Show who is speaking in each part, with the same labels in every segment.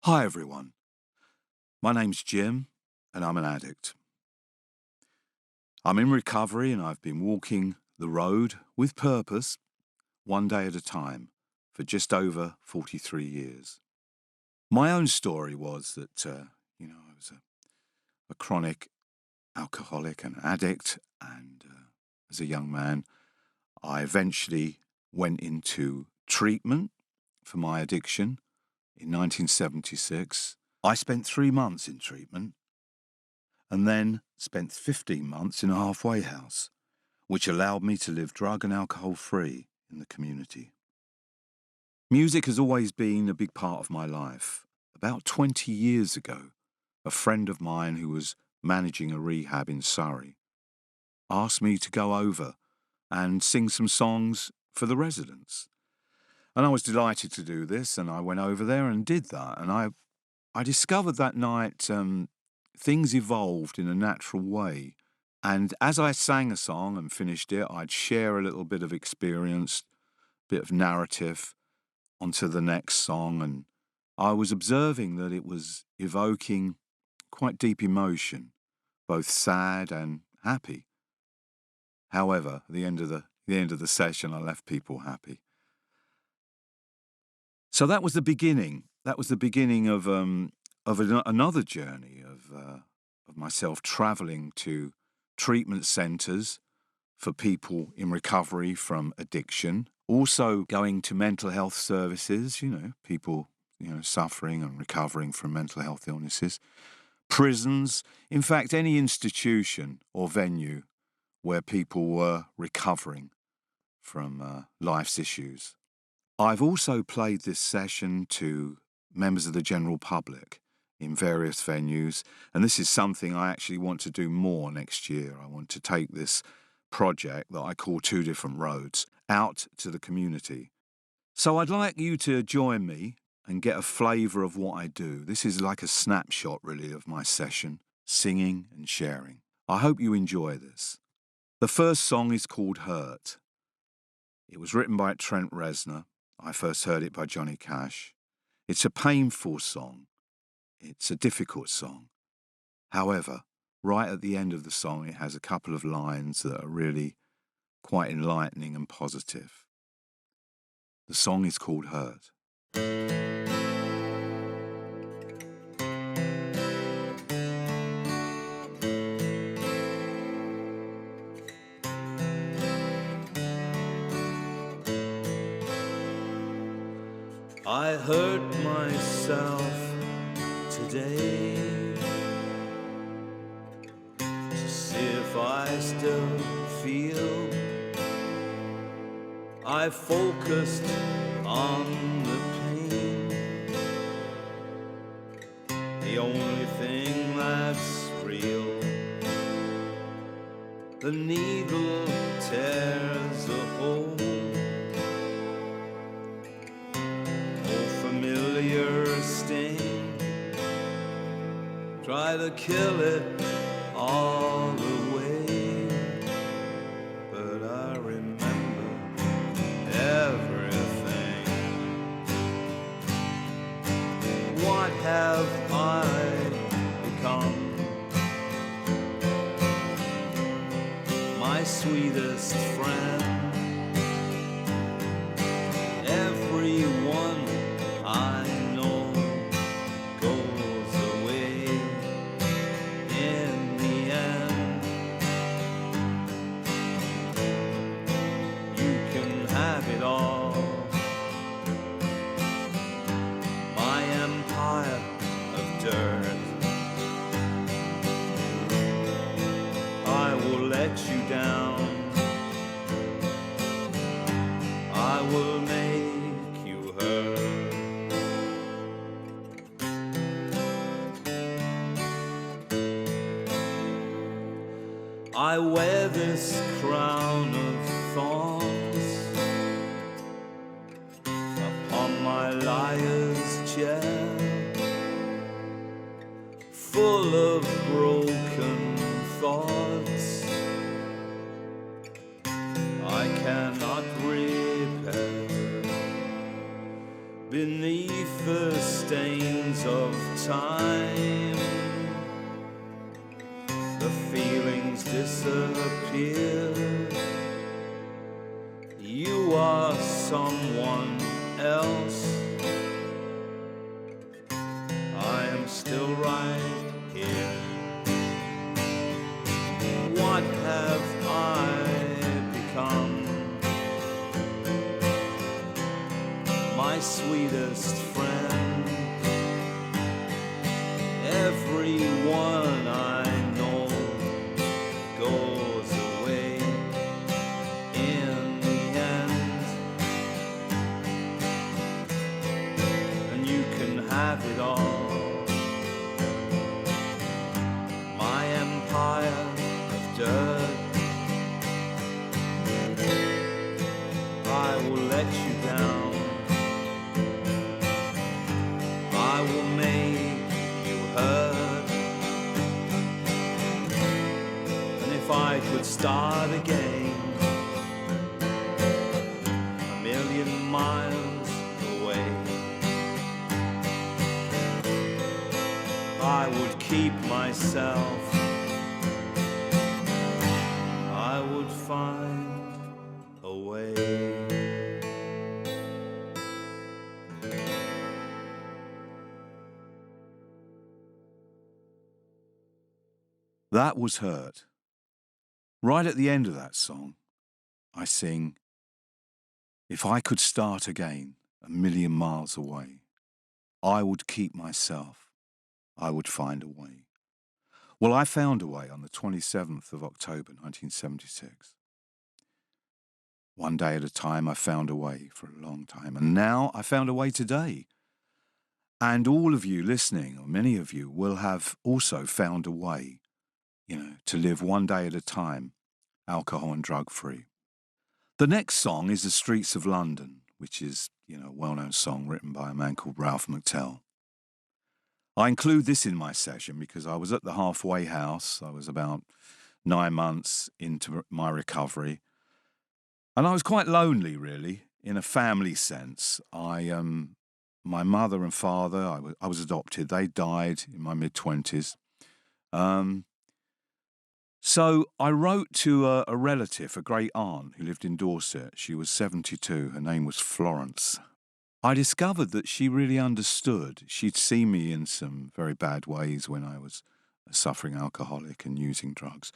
Speaker 1: Hi everyone, my name's Jim and I'm an addict. I'm in recovery and I've been walking the road with purpose, one day at a time, for just over 43 years. My own story was that, I was a chronic alcoholic and addict, and as a young man, I eventually went into treatment for my addiction in 1976. I spent 3 months in treatment and then spent 15 months in a halfway house, which allowed me to live drug and alcohol free in the community. Music has always been a big part of my life. About 20 years ago, a friend of mine who was managing a rehab in Surrey asked me to go over and sing some songs for the residents. And I was delighted to do this, and I went over there and did that. And I discovered that night things evolved in a natural way. And as I sang a song and finished it, I'd share a little bit of experience, bit of narrative onto the next song. And I was observing that it was evoking quite deep emotion, both sad and happy. However, at the end of the session, I left people happy. So that was the beginning. That was the beginning of another journey of myself traveling to treatment centres for people in recovery from addiction. Also going to mental health services, people, suffering and recovering from mental health illnesses. Prisons, in fact, any institution or venue where people were recovering from life's issues. I've also played this session to members of the general public in various venues, and this is something I actually want to do more next year. I want to take this project that I call Two Different Roads out to the community. So I'd like you to join me and get a flavour of what I do. This is like a snapshot, really, of my session, singing and sharing. I hope you enjoy this. The first song is called Hurt. It was written by Trent Reznor. I first heard it by Johnny Cash. It's a painful song. It's a difficult song. However, right at the end of the song, it has a couple of lines that are really quite enlightening and positive. The song is called Hurt. I hurt myself today to see if I still feel. I focused on the pain, the only thing that's real. The needle tears a hole, sting, try to kill it all away, but I remember everything. What have I become? My sweetest friend. Everyone I know goes away in the end. You can have it all, my empire of dirt. I will let you down, I will make you hurt. I wear this crown of thorns upon my liar's chair, full of broken thoughts I cannot repair. Beneath the stains hands of time, the feelings disappear. You are someone else. I am still right here. What have I become? My sweetest friend. Everyone I know goes away in the end, and you can have it all. My empire of dirt, I will let you down. I will make you hurt. And if I could start again, a million miles away, I would keep myself. I would find a way. That was Hurt. Right at the end of that song, I sing, if I could start again a million miles away, I would keep myself, I would find a way. Well, I found a way on the 27th of October, 1976. One day at a time, I found a way for a long time. And now I found a way today. And all of you listening, or many of you, will have also found a way, to live one day at a time, alcohol and drug-free. The next song is The Streets of London, which is, a well-known song written by a man called Ralph McTell. I include this in my session because I was at the halfway house. I was about 9 months into my recovery. And I was quite lonely, really, in a family sense. My mother and father, I was adopted. They died in my mid-20s. So I wrote to a relative, a great aunt who lived in Dorset. She was 72. Her name was Florence. I discovered that she really understood. She'd seen me in some very bad ways when I was a suffering alcoholic and using drugs.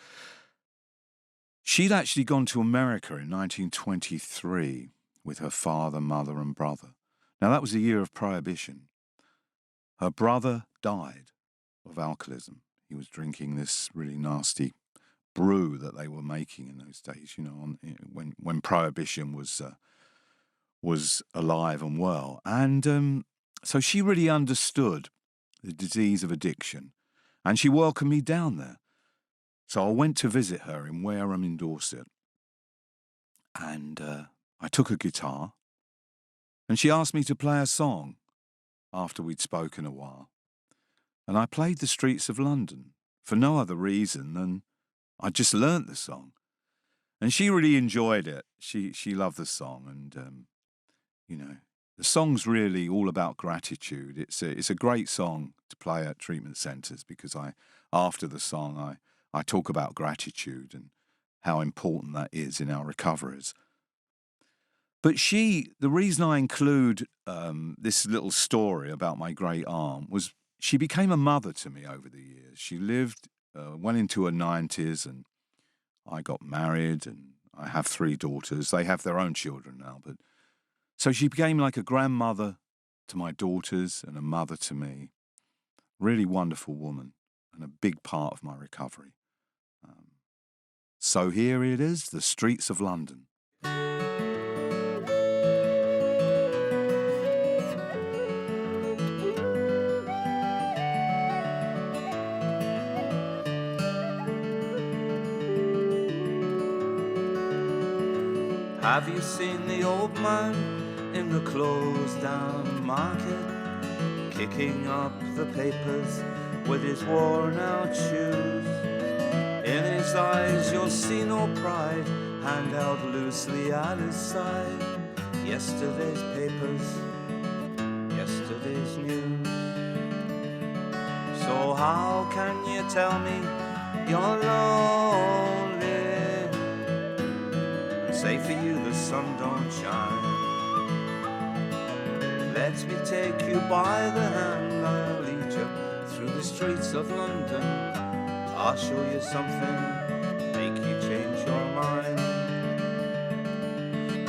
Speaker 1: She'd actually gone to America in 1923 with her father, mother, and brother. Now, that was the year of Prohibition. Her brother died of alcoholism. He was drinking this really nasty brew that they were making in those days, when Prohibition was alive and well. And so she really understood the disease of addiction, and she welcomed me down there. So I went to visit her in Wareham in Dorset, and I took a guitar, and she asked me to play a song after we'd spoken a while. And I played The Streets of London for no other reason than I just learnt the song. And she really enjoyed it. She loved the song, and the song's really all about gratitude. It's a great song to play at treatment centres because after the song I talk about gratitude and how important that is in our recoveries. But the reason I include this little story about my great aunt was she became a mother to me over the years. She lived well into her 90s, and I got married, and I have 3 daughters. They have their own children now, but so she became like a grandmother to my daughters and a mother to me. Really wonderful woman and a big part of my recovery. So here it is, The Streets of London. Have you seen the old man in the closed-down market, kicking up the papers with his worn-out shoes? In his eyes you'll see no pride, hand out loosely at his side. Yesterday's papers, yesterday's news. how can you tell me you're lonely and say for you the sun don't shine? Let me take you by the hand, I'll lead you through the streets of London. I'll show you something, make you change your mind.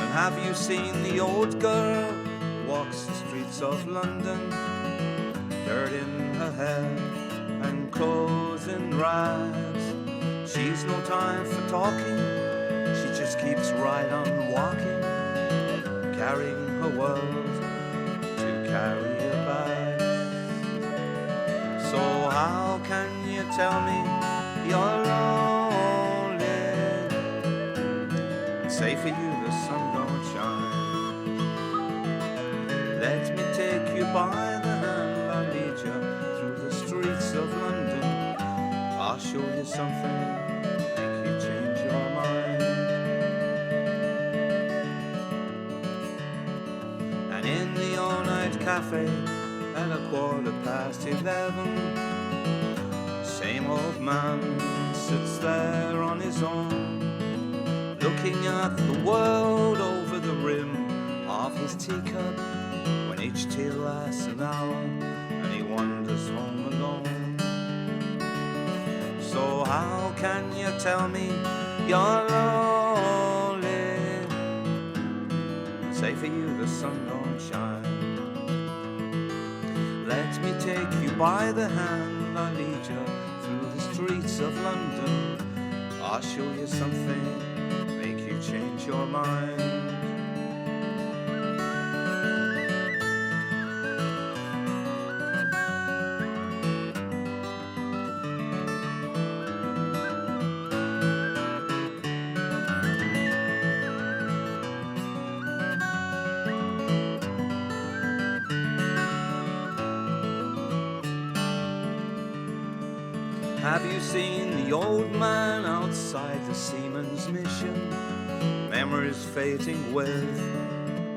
Speaker 1: And have you seen the old girl who walks the streets of London? Dirt in her hair and clothes in rags. She's no time for talking, she just keeps right on walking, carrying her world to carry a bag. So how can you tell me you're lonely and say for you the sun don't shine? Let me take you by the hand, I'll lead you through the streets of London. I'll show you something, make you change your mind. And in the all-night cafe at 11:15, same old man sits there on his own, looking at the world over the rim of his teacup, when each tale lasts an hour and he wanders home alone. So how can you tell me you're lonely? Say for you the sun don't shine. Let me take you by the hand, I'll lead you through the streets of London. I'll show you something, make you change your mind. Have you seen the old man outside the Seaman's Mission? Memories fading with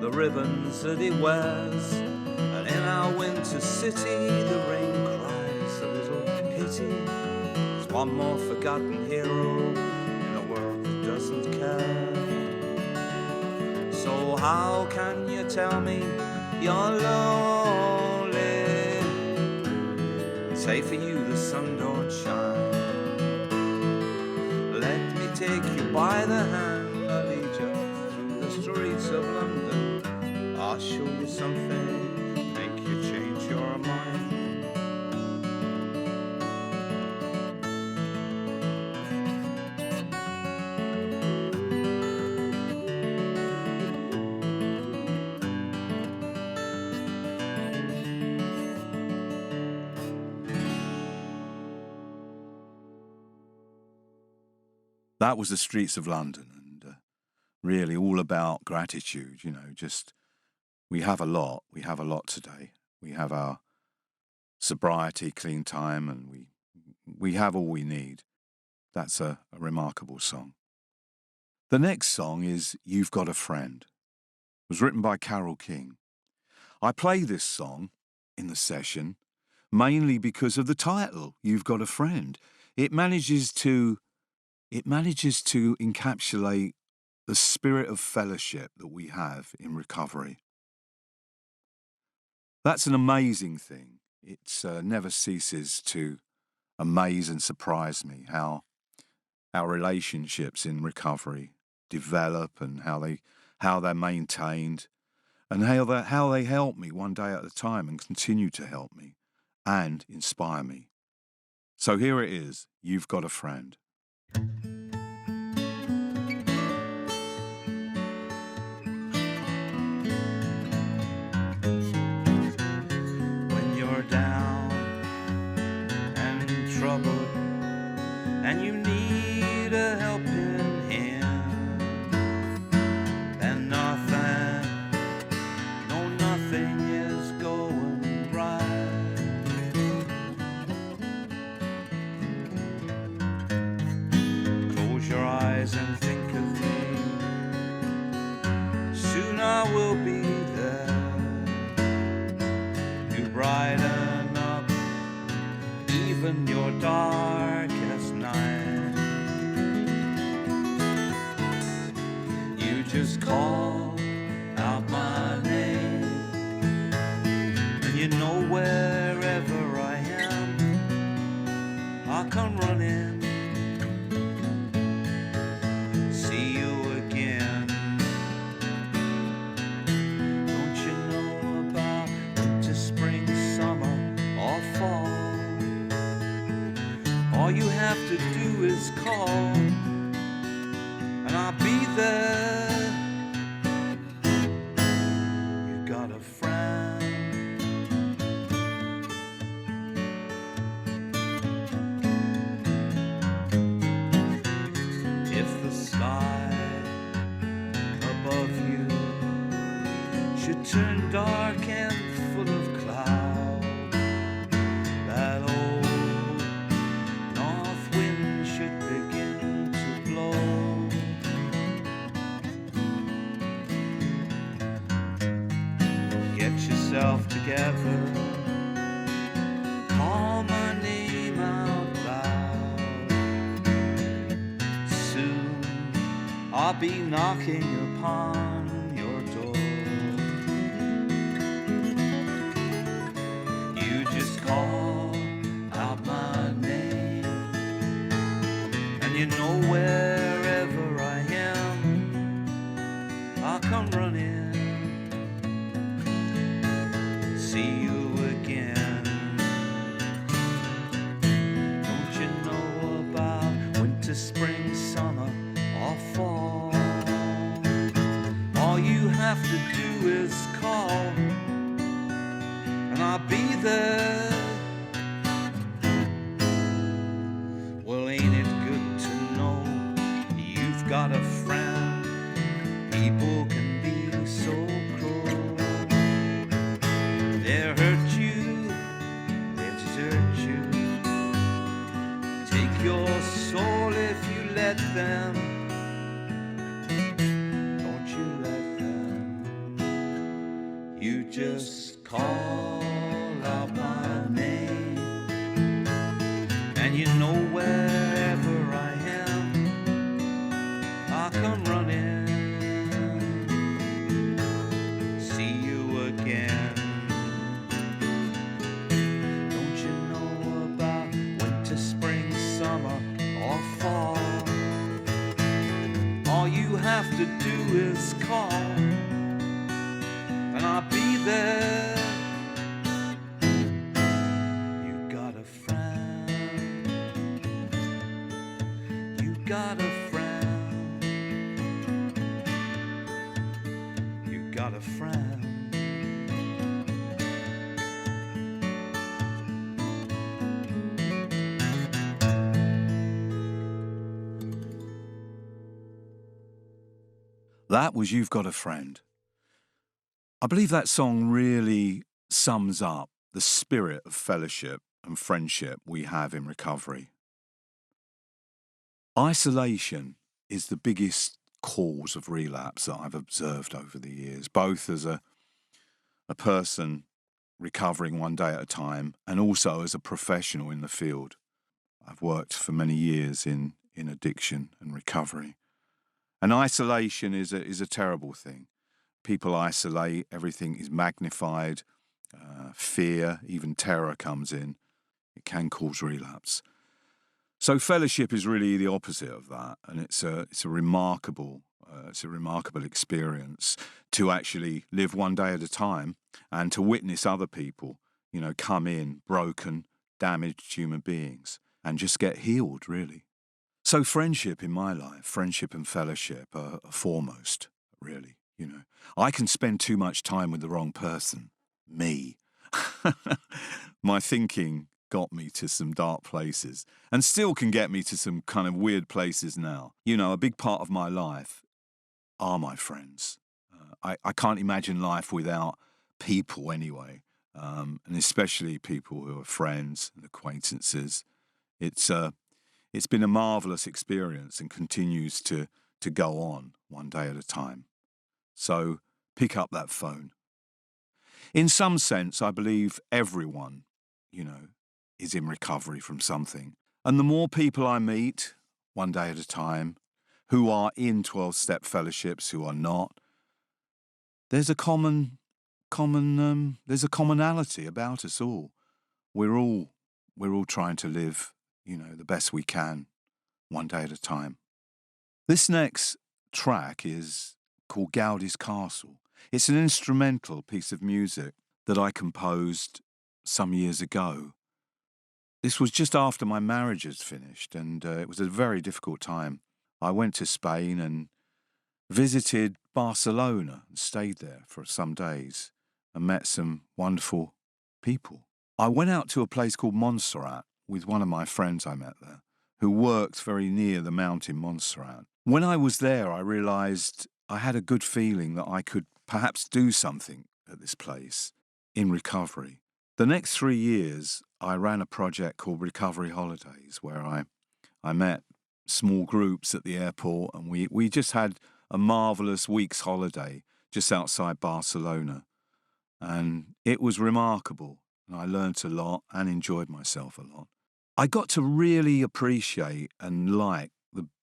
Speaker 1: the ribbons that he wears. And in our winter city the rain cries a little pity. There's one more forgotten hero in a world that doesn't care. So how can you tell me you're lonely? Say for you the sun don't shine. Let me take you by the hand, I'll lead you through the streets of London. I'll show you something, make you change your mind. That was the streets of London, and really all about gratitude, you know, just we have a lot today. We have our sobriety, clean time, and we have all we need. That's a remarkable song. The next song is You've Got a Friend. It was written by Carole King. I play this song in the session mainly because of the title, You've Got a Friend. It manages to encapsulate the spirit of fellowship that we have in recovery. That's an amazing thing. It never ceases to amaze and surprise me how our relationships in recovery develop and how they're maintained, and how they help me one day at a time and continue to help me and inspire me. So here it is, You've Got a Friend. When you're down and troubled and you need a helping hand, and nothing is going right, close your eyes and think of me. Soon I will be there to brighten up even
Speaker 2: even your darkest night. You just call out my name, and you know wherever I am, I'll come running, see you again. Don't you know about winter, spring, summer, or fall? All you have to do is call, and I'll be there. You got a friend. If the sky above you should turn dark and full of cloud, that old north wind should begin to blow. Get yourself together, call my name out loud. Soon I'll be knocking upon your door. You just call out my name, and you know wherever I am, I'll come running, see you again. Don't you know about winter, spring, summer, or fall? All you have to do is call, and I'll be there. Well, ain't it good to know you've got a friend? People can be so cruel. They'll hurt you, they'll desert you, take your soul if you let them. Don't you let them. You just call out my name, and you know wherever I am, I'll come running, see you again. Don't you know about winter, spring, summer, or fall? All you have to do is call, and I'll be there. You got a friend. You got a friend. You got a friend.
Speaker 1: That was You've Got a Friend. I believe that song really sums up the spirit of fellowship and friendship we have in recovery. Isolation is the biggest cause of relapse that I've observed over the years, both as a person recovering one day at a time and also as a professional in the field. I've worked for many years in addiction and recovery. And isolation is a terrible thing. People isolate, everything is magnified, fear, even terror comes in. It can cause relapse. So fellowship is really the opposite of that, and it's a remarkable experience to actually live one day at a time and to witness other people, come in broken, damaged human beings and just get healed, really. So friendship in my life, friendship and fellowship are foremost, really. I can spend too much time with the wrong person. Me. My thinking got me to some dark places and still can get me to some kind of weird places now. A big part of my life are my friends. I can't imagine life without people anyway, and especially people who are friends and acquaintances. It's been a marvellous experience and continues to go on one day at a time. So pick up that phone. In some sense, I believe everyone, is in recovery from something. And the more people I meet, one day at a time, who are in 12-step fellowships, who are not, there's a there's a commonality about us all. We're all trying to live, the best we can, one day at a time. This next track is called Gaudí's Castle. It's an instrumental piece of music that I composed some years ago. This was just after my marriage had finished, and it was a very difficult time. I went to Spain and visited Barcelona and stayed there for some days and met some wonderful people. I went out to a place called Montserrat with one of my friends I met there, who worked very near the mountain Montserrat. When I was there, I realised I had a good feeling that I could perhaps do something at this place in recovery. The next 3 years, I ran a project called Recovery Holidays, where I met small groups at the airport, and we just had a marvellous week's holiday just outside Barcelona. And it was remarkable, and I learnt a lot and enjoyed myself a lot. I got to really appreciate and like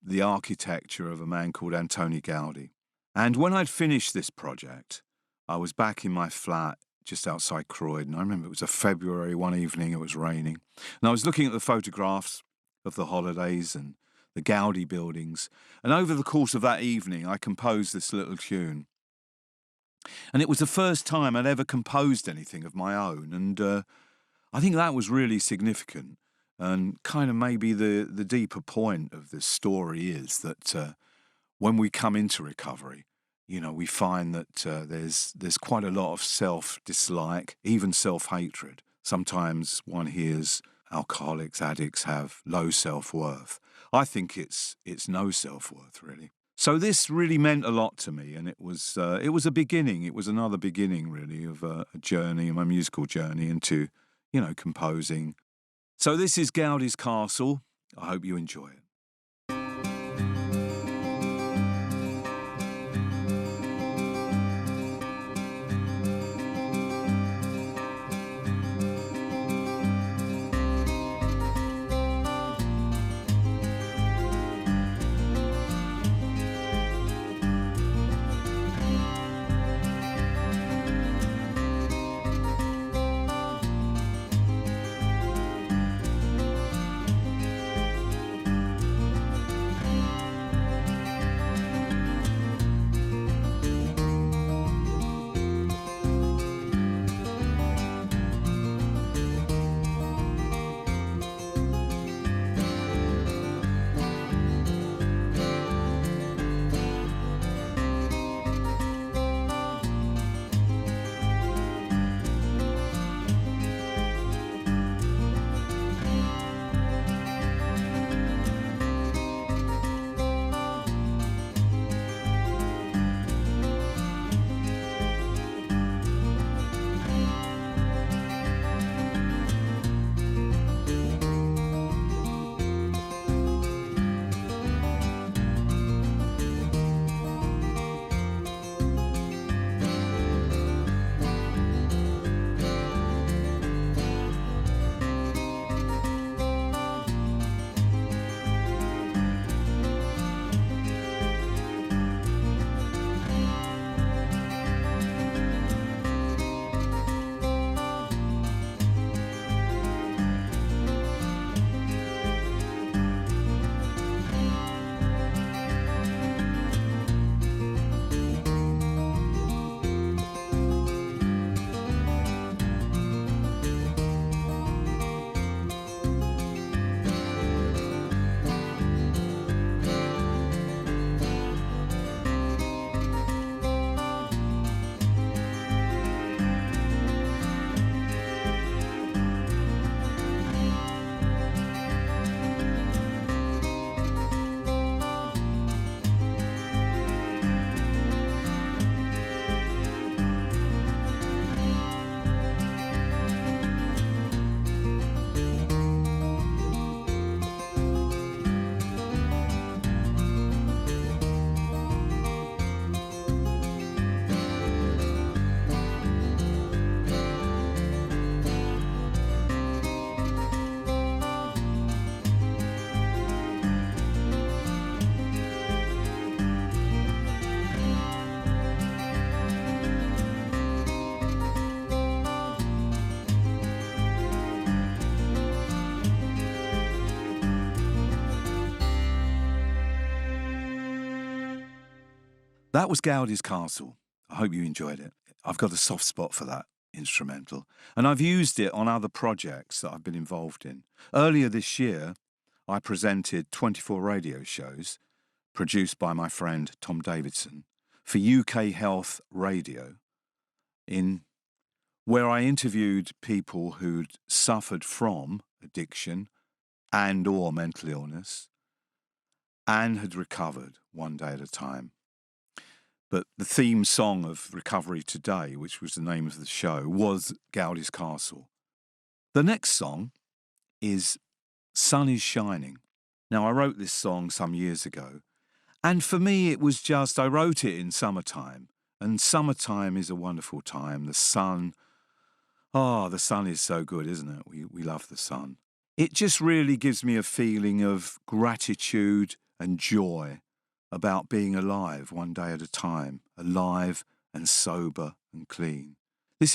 Speaker 1: the architecture of a man called Antoni Gaudí. And when I'd finished this project, I was back in my flat just outside Croydon. I remember it was a February one evening, it was raining. And I was looking at the photographs of the holidays and the Gaudí buildings. And over the course of that evening, I composed this little tune. And it was the first time I'd ever composed anything of my own. And I think that was really significant. And kind of maybe the deeper point of this story is that when we come into recovery, we find that there's quite a lot of self-dislike, even self-hatred. Sometimes one hears alcoholics, addicts have low self-worth. I think it's no self-worth, really. So this really meant a lot to me, and it was a beginning. It was another beginning, really, of a journey, my musical journey into, composing. So this is Gaudí's Castle. I hope you enjoy it. That was Gaudi's Castle. I hope you enjoyed it. I've got a soft spot for that instrumental, and I've used it on other projects that I've been involved in. Earlier this year, I presented 24 radio shows produced by my friend Tom Davidson for UK Health Radio, where I interviewed people who'd suffered from addiction and or mental illness and had recovered one day at a time. But the theme song of Recovery Today, which was the name of the show, was Gaudi's Castle. The next song is Sun is Shining. Now, I wrote this song some years ago, and for me it was just, I wrote it in summertime, and summertime is a wonderful time. The sun is so good, isn't it? We love the sun. It just really gives me a feeling of gratitude and joy about being alive one day at a time, alive and sober and clean. This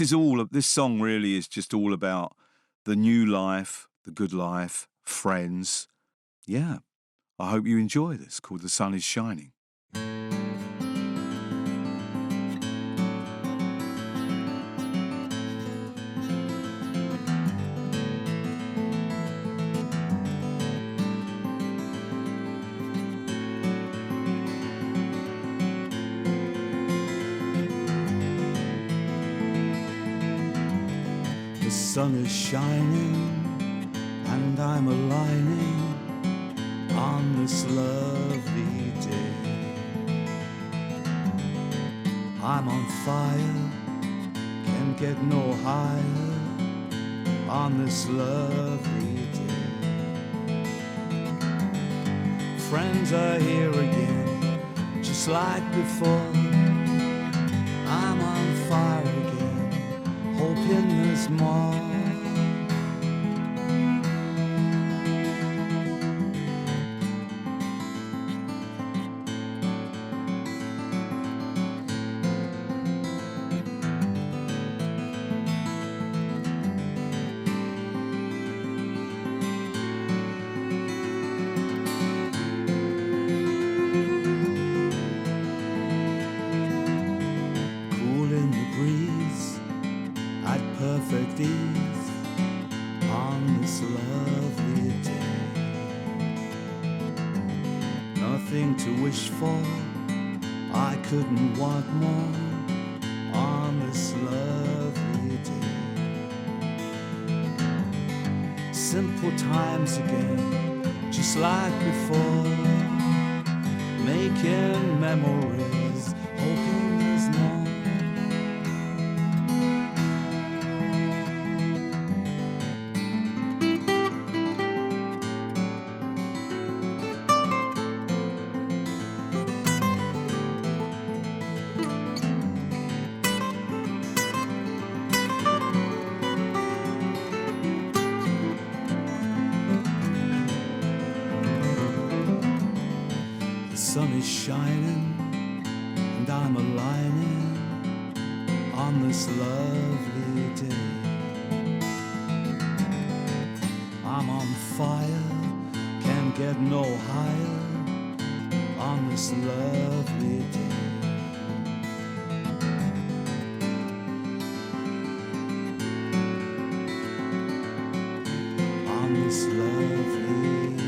Speaker 1: song really is just all about the new life, the good life, friends. Yeah, I hope you enjoy this, called The Sun is Shining. The sun is shining and I'm aligning on this lovely day. I'm on fire, can't get no higher on this lovely day. Friends are here again, just like before. I'm on fire again, hoping there's more. Perfect ease on this lovely day. Nothing to wish for, I couldn't want more on this lovely day. Simple times again, just like before, making memories, hoping there's more. The sun is shining and I'm aligning on this lovely day. I'm on fire, can't get no higher on this lovely day. On this lovely day.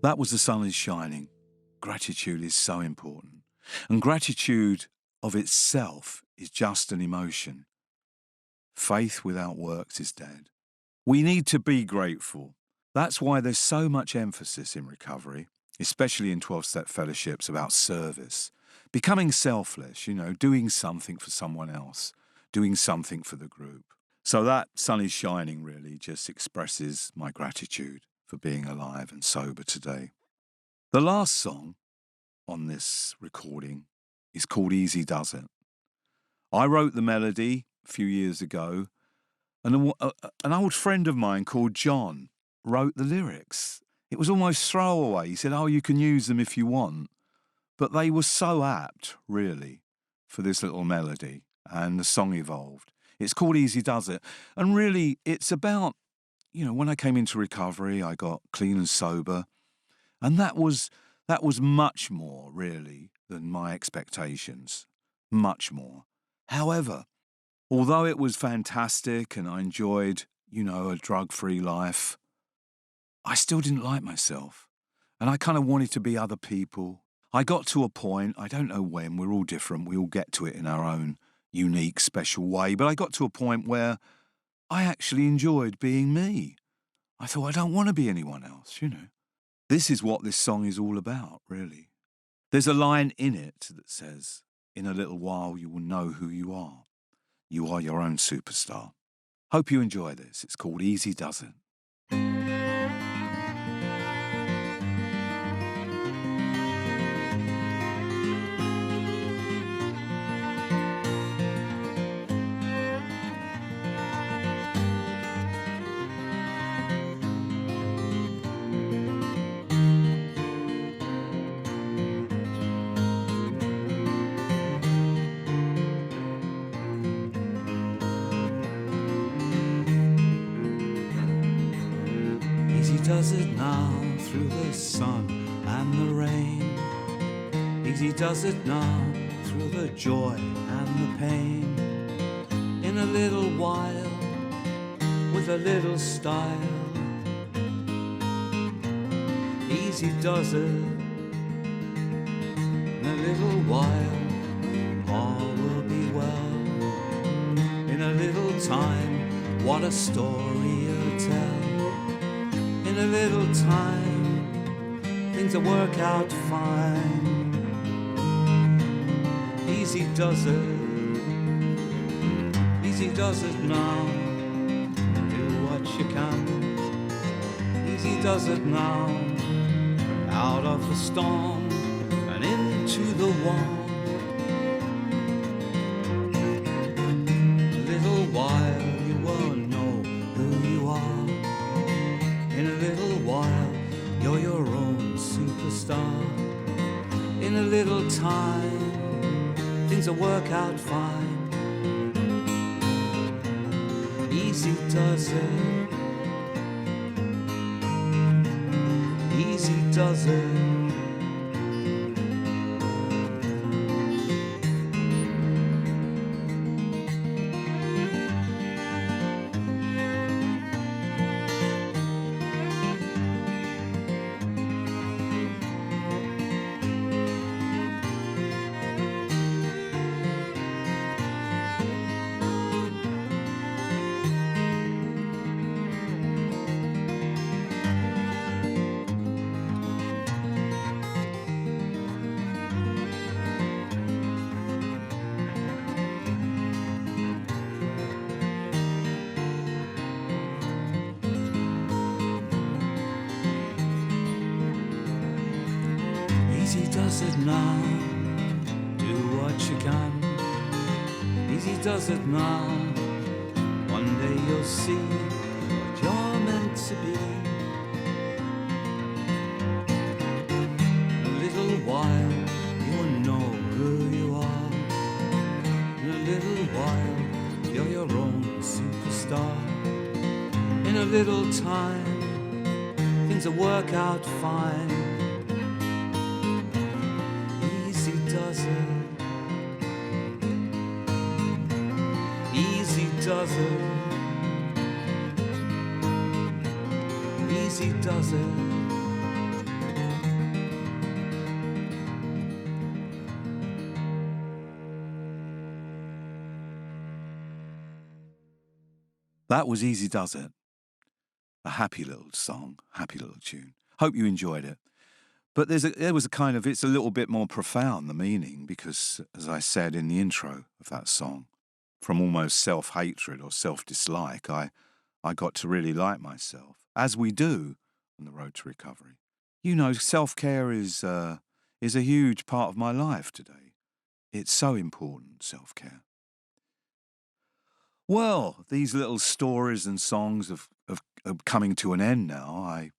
Speaker 1: That was The Sun is Shining. Gratitude is so important. And gratitude of itself is just an emotion. Faith without works is dead. We need to be grateful. That's why there's so much emphasis in recovery, especially in 12-step fellowships, about service. Becoming selfless, doing something for someone else, doing something for the group. So that Sun is Shining really just expresses my gratitude for being alive and sober today. The last song on this recording is called Easy Does It. I wrote the melody a few years ago, and an old friend of mine called John wrote the lyrics. It was almost throwaway. He said, "Oh, you can use them if you want." But they were so apt, really, for this little melody, and the song evolved. It's called Easy Does It. And really, it's about, when I came into recovery, I got clean and sober. And that was much more, really, than my expectations. Much more. However, although it was fantastic and I enjoyed, a drug-free life, I still didn't like myself. And I kind of wanted to be other people. I got to a point, I don't know when, we're all different, we all get to it in our own unique, special way, but I got to a point where I actually enjoyed being me. I thought, I don't want to be anyone else, This is what this song is all about, really. There's a line in it that says, "In a little while you will know who you are. You are your own superstar." Hope you enjoy this. It's called Easy Does It. Easy does it now through the sun and the rain. Easy does it now through the joy and the pain. In a little while, with a little style. Easy does it. In a little while, all will be well. In a little time, what a story you'll tell. In a little time, things will work out fine. Easy does it. Easy does it now. Do what you can. Easy does it now. Out of the storm and into the warm. A little while you won't know who you are. In a little while, you're your own superstar. In a little time, things will work out fine. Easy does it. Easy does it. Easy does it now. Do what you can. Easy does it now. One day you'll see what you're meant to be. In a little while you'll know who you are. In a little while you're your own superstar. In a little time things will work out fine. Easy does it. Easy does it. Easy does it. That was Easy Does It. A happy little song, happy little tune. Hope you enjoyed it. But there was a kind of, it's a little bit more profound, the meaning, because, as I said in the intro of that song, from almost self-hatred or self-dislike, I got to really like myself, as we do on the road to recovery. You know, self-care is a huge part of my life today. It's so important, self-care. Well, these little stories and songs are coming to an end now. I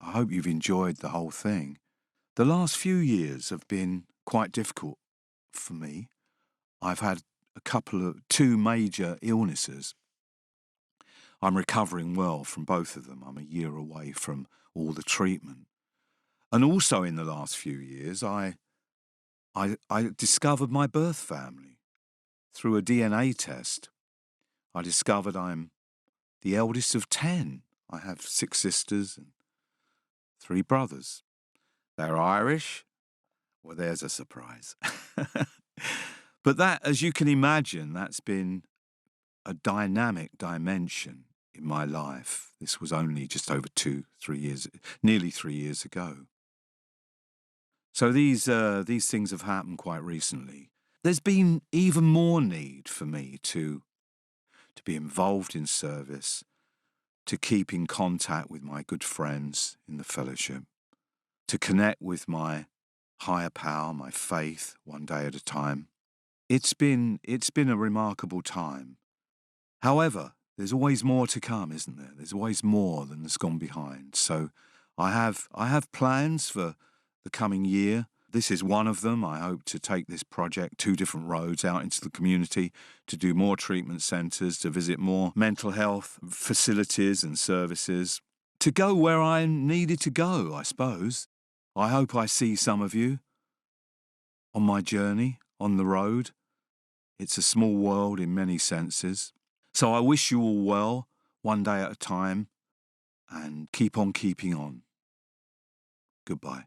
Speaker 1: hope you've enjoyed the whole thing. The last few years have been quite difficult for me. I've had two major illnesses. I'm recovering well from both of them. I'm a year away from all the treatment. And also in the last few years, I discovered my birth family. Through a DNA test, I discovered I'm the eldest of 10. I have 6 sisters and 3 brothers. They're Irish. Well, there's a surprise. But that, as you can imagine, that's been a dynamic dimension in my life. This was only just over 3 years, nearly 3 years ago. So these things have happened quite recently. There's been even more need for me to be involved in service, to keep in contact with my good friends in the fellowship, to connect with my higher power, my faith, one day at a time. It's been a remarkable time. However, there's always more to come, isn't there? There's always more than has gone behind. So I have plans for the coming year. This is one of them. I hope to take this project 2 different roads out into the community, to do more treatment centres, to visit more mental health facilities and services, to go where I needed to go, I suppose. I hope I see some of you on my journey, on the road. It's a small world in many senses. So I wish you all well, one day at a time, and keep on keeping on. Goodbye.